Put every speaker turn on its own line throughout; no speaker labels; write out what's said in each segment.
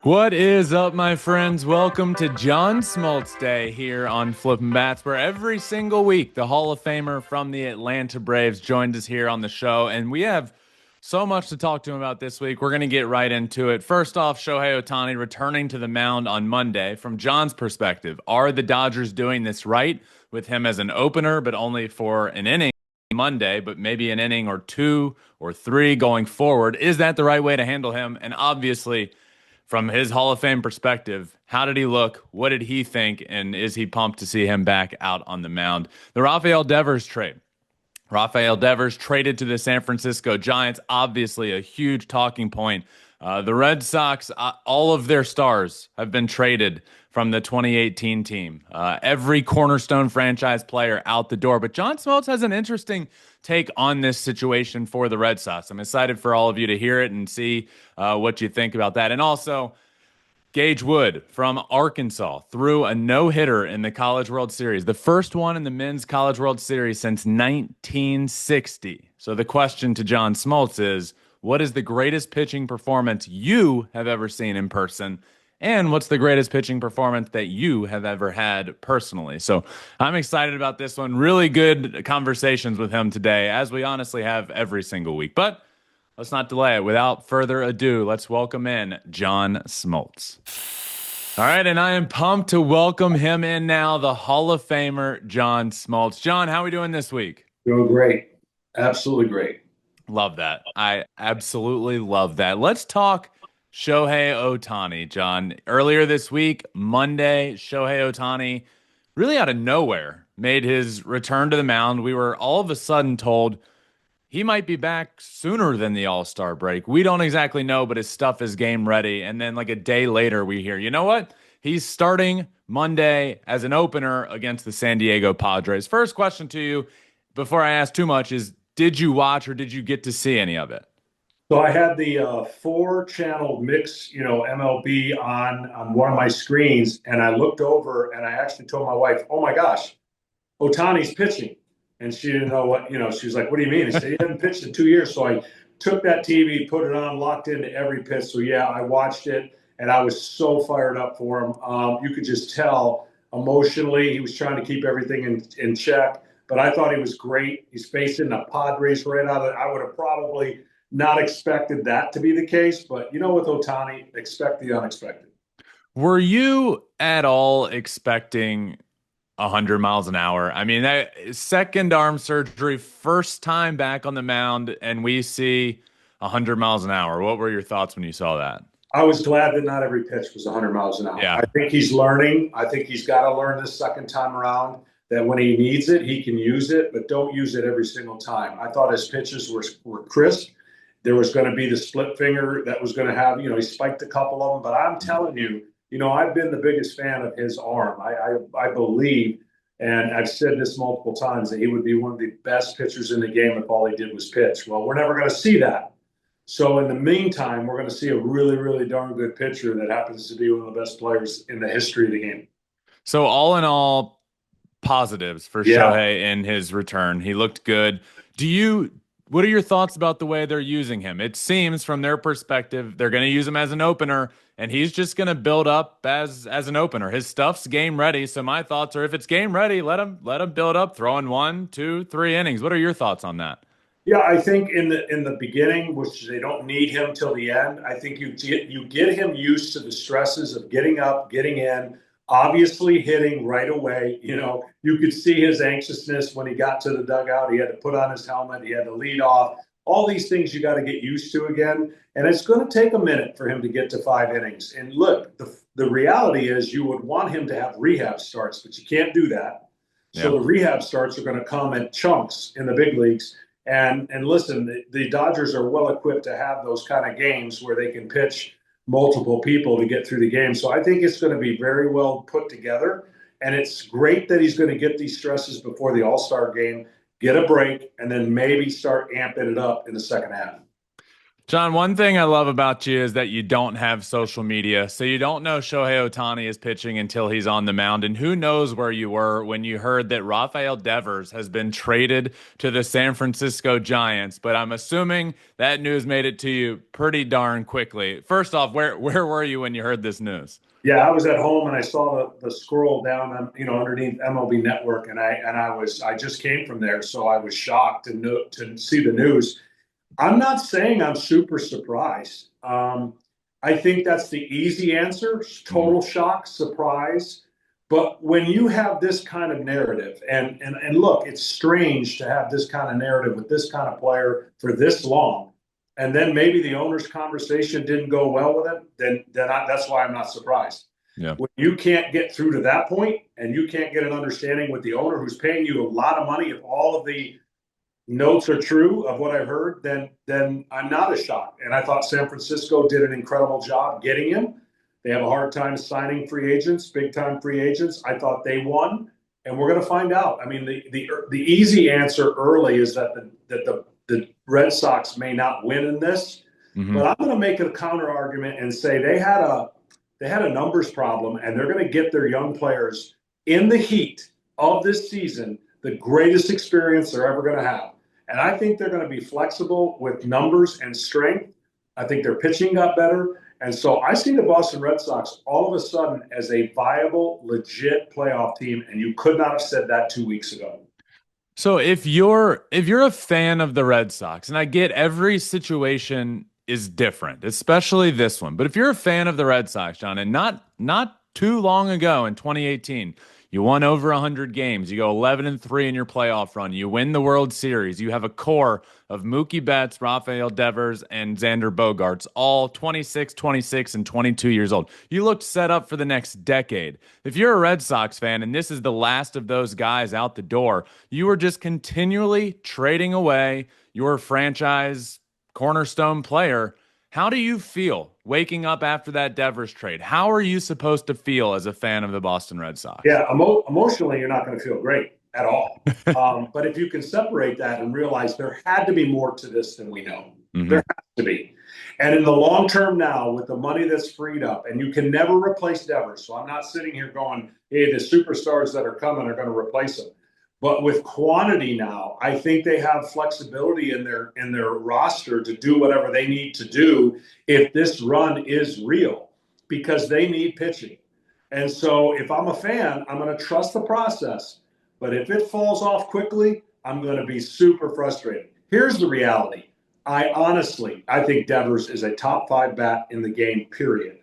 What is up, my friends? Welcome to John Smoltz Day here on Flippin' Bats, where every single week the Hall of Famer from the Atlanta Braves joined us here on the show, and we have so much to talk to him about this week. We're going to get right into it. First off, Shohei Ohtani returning to the mound on Monday. From John's perspective, are the Dodgers doing this right with him as an opener, but only for an inning Monday, but maybe an inning or two or three going forward? Is that the right way to handle him? And obviously, from his Hall of Fame perspective, how did he look? What did he think? And is he pumped to see him back out on the mound? The Rafael Devers trade. Rafael Devers traded to the San Francisco Giants, obviously a huge talking point. The Red Sox, all of their stars have been traded from the 2018 team. Every cornerstone franchise player out the door. But John Smoltz has an interesting take on this situation for the Red Sox. I'm excited for all of you to hear it and see what you think about that. And also, Gage Wood from Arkansas threw a no-hitter in the College World Series, the first one in the Men's College World Series since 1960. So the question to John Smoltz is, what is the greatest pitching performance you have ever seen in person? And what's the greatest pitching performance that you have ever had personally? So I'm excited about this one. Really good conversations with him today, as we honestly have every single week. But let's not delay it. Without further ado, let's welcome in John Smoltz. All right, and I am pumped to welcome him in now, the Hall of Famer, John Smoltz. John, how are we doing this week?
Doing great. Absolutely great.
Love that. I absolutely love that. Let's talk Shohei Ohtani, John. Earlier this week, Monday, Shohei Ohtani, really out of nowhere, made his return to the mound. We were all of a sudden told he might be back sooner than the All-Star break. We don't exactly know, but his stuff is game ready. And then like a day later, we hear, you know what? He's starting Monday as an opener against the San Diego Padres. First question to you, before I ask too much, is did you watch or did you get to see any of it?
So I had the four-channel mix, MLB on one of my screens, and I looked over and I actually told my wife, "Oh my gosh, Otani's pitching," and she didn't know what, she was like, "What do you mean?" I said, "He hasn't pitched in 2 years." So I took that TV, put it on, locked into every pitch. So yeah, I watched it, and I was so fired up for him. You could just tell emotionally he was trying to keep everything in check. But I thought he was great. He's facing the Padres right out of it. I would have probably not expected that to be the case, but with Ohtani, expect the unexpected.
Were you at all expecting 100 miles an hour? I mean, that second arm surgery, first time back on the mound, and we see 100 miles an hour. What were your thoughts when you saw that?
I was glad that not every pitch was 100 miles an hour.
Yeah.
I think he's learning. I think he's got to learn this second time around that when he needs it, he can use it, but don't use it every single time. I thought his pitches were crisp. There was going to be the split finger that was going to have, he spiked a couple of them, but I'm telling you, I've been the biggest fan of his arm. I believe, and I've said this multiple times, that he would be one of the best pitchers in the game if all he did was pitch. Well, we're never going to see that. So in the meantime, we're going to see a really, really darn good pitcher that happens to be one of the best players in the history of the game.
So all in all, positives for
Yeah.
Shohei in his return. He looked good. What are your thoughts about the way they're using him? It seems from their perspective, they're going to use him as an opener, and he's just going to build up as an opener. His stuff's game ready. So my thoughts are, if it's game ready, let him build up, throwing 1, 2, 3 innings. What are your thoughts on that?
Yeah, I think in the beginning, which they don't need him till the end, I think you get him used to the stresses of getting up, getting in, obviously hitting right away. You could see his anxiousness when he got to the dugout. He had to put on his helmet, he had to lead off. All these things you got to get used to again. And it's going to take a minute for him to get to 5 innings. And look, the reality is you would want him to have rehab starts, but you can't do that. So
Yeah.
the rehab starts are going to come in chunks in the big leagues. And listen, the Dodgers are well equipped to have those kind of games where they can pitch multiple people to get through the game. So I think it's going to be very well put together. And it's great that he's going to get these stresses before the All-Star game, get a break, and then maybe start amping it up in the second half.
John, one thing I love about you is that you don't have social media. So you don't know Shohei Ohtani is pitching until he's on the mound. And who knows where you were when you heard that Rafael Devers has been traded to the San Francisco Giants. But I'm assuming that news made it to you pretty darn quickly. First off, where were you when you heard this news?
Yeah, I was at home and I saw the scroll down on, underneath MLB Network, and I just came from there, so I was shocked to see the news. I'm not saying I'm super surprised. I think that's the easy answer,
Mhm.
total shock, surprise. But when you have this kind of narrative, and look, it's strange to have this kind of narrative with this kind of player for this long, and then maybe the owner's conversation didn't go well with him, that's why I'm not surprised.
Yeah.
When you can't get through to that point and you can't get an understanding with the owner who's paying you a lot of money, if all of the notes are true of what I've heard, then I'm not as shocked. And I thought San Francisco did an incredible job getting him. They have a hard time signing free agents, big time free agents. I thought they won, and we're going to find out. I mean, the easy answer early is that the Red Sox may not win in this,
Hmm.
but I'm going to make a counter argument and say they had a numbers problem, and they're going to get their young players in the heat of this season the greatest experience they're ever going to have. And I think they're going to be flexible with numbers and strength. I think their pitching got better. And so I see the Boston Red Sox all of a sudden as a viable, legit playoff team. And you could not have said that 2 weeks ago.
So if you're a fan of the Red Sox, and I get every situation is different, especially this one, but if you're a fan of the Red Sox, John, and not too long ago in 2018, you won over 100 games, you go 11-3 in your playoff run, you win the World Series, you have a core of Mookie Betts, Rafael Devers, and Xander Bogaerts, all 26, 26, and 22 years old. You looked set up for the next decade. If you're a Red Sox fan and this is the last of those guys out the door, you are just continually trading away your franchise cornerstone player. How do you feel waking up after that Devers trade? How are you supposed to feel as a fan of the Boston Red Sox?
Yeah, emotionally, you're not going to feel great at all. But if you can separate that and realize there had to be more to this than we know, there
Hmm.
has to be. And in the long term now, with the money that's freed up, and you can never replace Devers. So I'm not sitting here going, hey, the superstars that are coming are going to replace him. But with quantity now, I think they have flexibility in their roster to do whatever they need to do if this run is real, because they need pitching. And so if I'm a fan, I'm going to trust the process. But if it falls off quickly, I'm going to be super frustrated. Here's the reality. I think Devers is a top five bat in the game, period.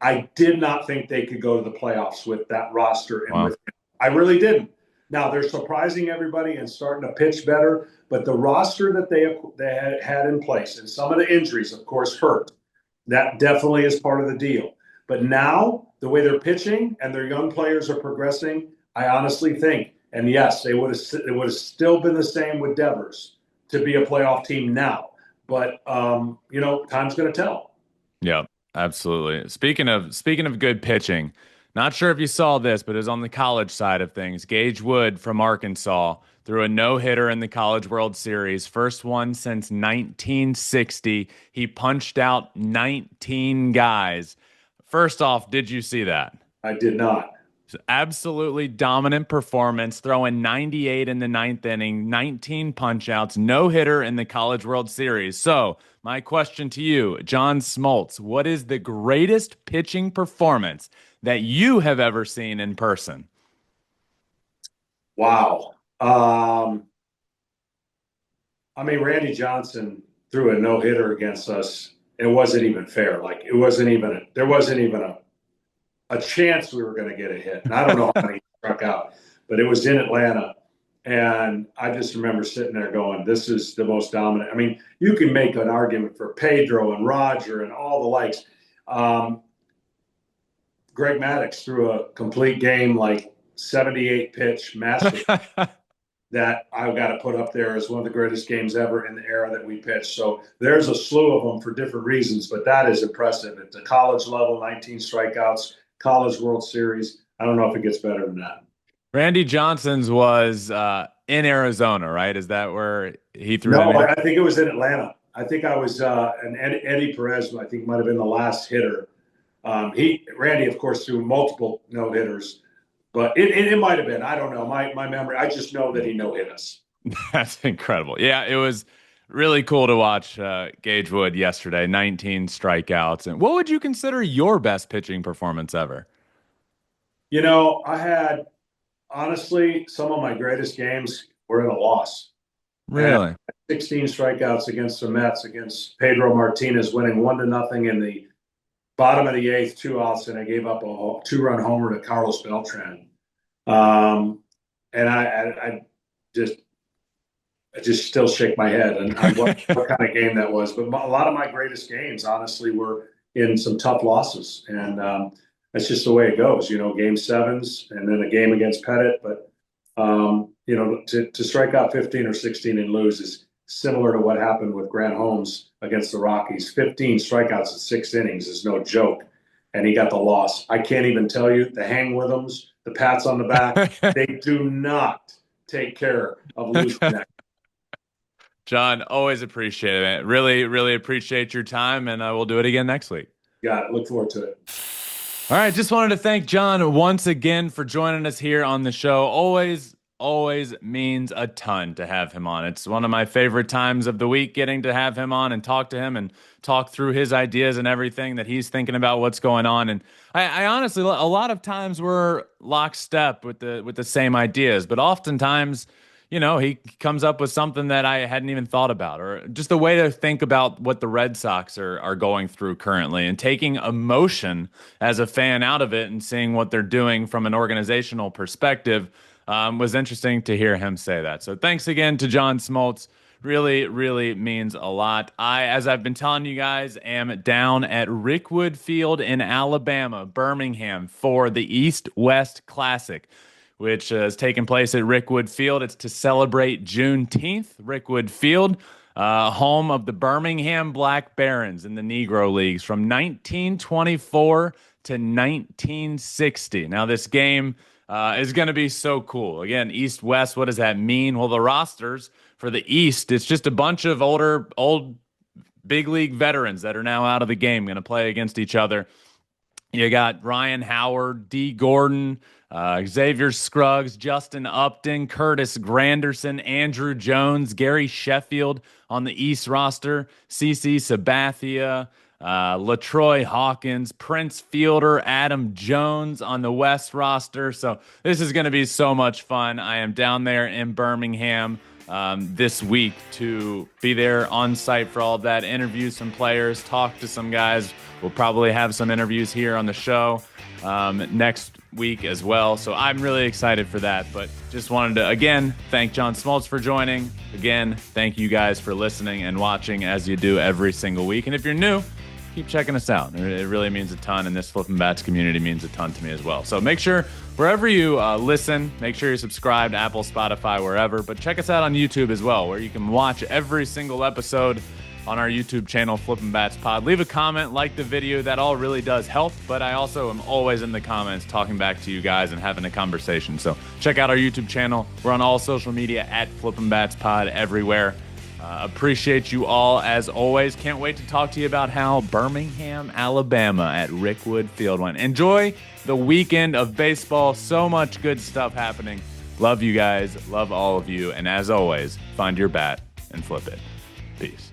I did not think they could go to the playoffs with that roster and
Wow.
with him. I really didn't. Now they're surprising everybody and starting to pitch better, but the roster that they had in place, and some of the injuries, of course, hurt. That definitely is part of the deal. But now, the way they're pitching and their young players are progressing, I honestly think, and yes, it would have still been the same with Devers to be a playoff team now. But time's going to tell.
Yep, absolutely. Speaking of good pitching, not sure if you saw this, but it was on the college side of things. Gage Wood from Arkansas threw a no-hitter in the College World Series, first one since 1960. He punched out 19 guys. First off, did you see that?
I did not.
Absolutely dominant performance, throwing 98 in the ninth inning, 19 punchouts, no hitter in the College World Series. So, my question to you, John Smoltz, what is the greatest pitching performance that you have ever seen in person?
Wow. I mean, Randy Johnson threw a no hitter against us. It wasn't even fair. Like there wasn't even a chance we were going to get a hit. And I don't know how many he struck out, but it was in Atlanta. And I just remember sitting there going, this is the most dominant. I mean, you can make an argument for Pedro and Roger and all the likes. Um, Greg Maddux threw a complete game, like 78 pitch master that I've got to put up there as one of the greatest games ever in the era that we pitched. So there's a slew of them for different reasons, but that is impressive. At the college level, 19 strikeouts, College World Series. I don't know if it gets better than that.
Randy Johnson's was in Arizona, right? Is that where he threw
No,
in?
I think it was in Atlanta. I think I was and Eddie Perez, I think might have been the last hitter. Randy, of course, threw multiple no hitters, but it might have been. I don't know. My memory. I just know that he no hit us.
That's incredible. Yeah, it was really cool to watch Gage Wood yesterday. 19 strikeouts. And what would you consider your best pitching performance ever?
I had honestly some of my greatest games were in a loss.
Really?
16 strikeouts against the Mets, against Pedro Martinez, winning 1-0 in the bottom of the eighth, 2 outs, and I gave up a 2-run homer to Carlos Beltran. And I just still shake my head on what kind of game that was. But a lot of my greatest games, honestly, were in some tough losses, and that's just the way it goes. Game sevens, and then a game against Pettit. But to strike out 15 or 16 and lose is similar to what happened with Grant Holmes against the Rockies. 15 strikeouts in 6 innings is no joke, and he got the loss. I can't even tell you the hang withms, the pats on the back. They do not take care of loose connect.
John, always appreciate it. Really, really appreciate your time, and we'll do it again next week.
Got it. Look forward to it.
All right, just wanted to thank John once again for joining us here on the show. Always means a ton to have him on. It's one of my favorite times of the week, getting to have him on and talk to him and talk through his ideas and everything that he's thinking about what's going on. And I honestly, a lot of times we're lockstep with the same ideas, but oftentimes, he comes up with something that I hadn't even thought about, or just a way to think about what the Red Sox are going through currently, and taking emotion as a fan out of it and seeing what they're doing from an organizational perspective. Was interesting to hear him say that. So thanks again to John Smoltz. Really, really means a lot. As I've been telling you guys, am down at Rickwood Field in Alabama, Birmingham, for the East-West Classic, which is taking place at Rickwood Field. It's to celebrate Juneteenth. Rickwood Field, home of the Birmingham Black Barons in the Negro Leagues from 1924 to 1960. Now, this game is going to be so cool. Again, East-West, what does that mean? Well, the rosters for the East, it's just a bunch of old big league veterans that are now out of the game, going to play against each other. You got Ryan Howard, D. Gordon, Xavier Scruggs, Justin Upton, Curtis Granderson, Andrew Jones, Gary Sheffield on the East roster, CC Sabathia, LaTroy Hawkins, Prince Fielder, Adam Jones on the West roster. So this is going to be so much fun. I am down there in Birmingham this week to be there on site for all of that, interview some players, talk to some guys. We'll probably have some interviews here on the show next week as well. So I'm really excited for that. But just wanted to, again, thank John Smoltz for joining. Again, thank you guys for listening and watching as you do every single week. And if you're new, keep checking us out. It really means a ton, and this Flippin' Bats community means a ton to me as well. So make sure, wherever you listen, make sure you're subscribed, Apple, Spotify, wherever. But check us out on YouTube as well, where you can watch every single episode on our YouTube channel, Flippin' Bats Pod. Leave a comment, like the video. That all really does help. But I also am always in the comments talking back to you guys and having a conversation. So check out our YouTube channel. We're on all social media at Flippin' Bats Pod everywhere. Appreciate you all as always. Can't wait to talk to you about how Birmingham, Alabama at Rickwood Field went. Enjoy the weekend of baseball. So much good stuff happening. Love you guys. Love all of you. And as always, find your bat and flip it. Peace.